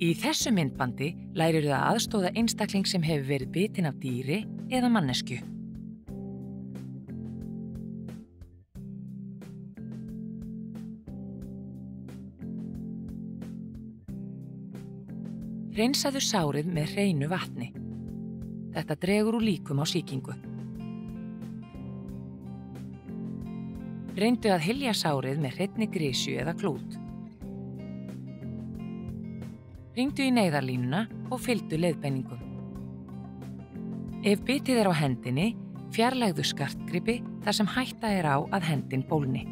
Í þessu myndbandi lærirðu að aðstoða einstakling sem hefur verið bitinn af dýri eða manneskju. Hreinsaðu sárið með hreinu vatni. Þetta dregur úr líkum á sýkingu. Reyndu að hylja sárið með hreinni grisju eða klút. Hringdu í neyðarlínuna og fylgdu leiðbeiningum. Ef bitið er á hendinni, fjarlægðu skartgripi þar sem hætta er á að hendin bólgni.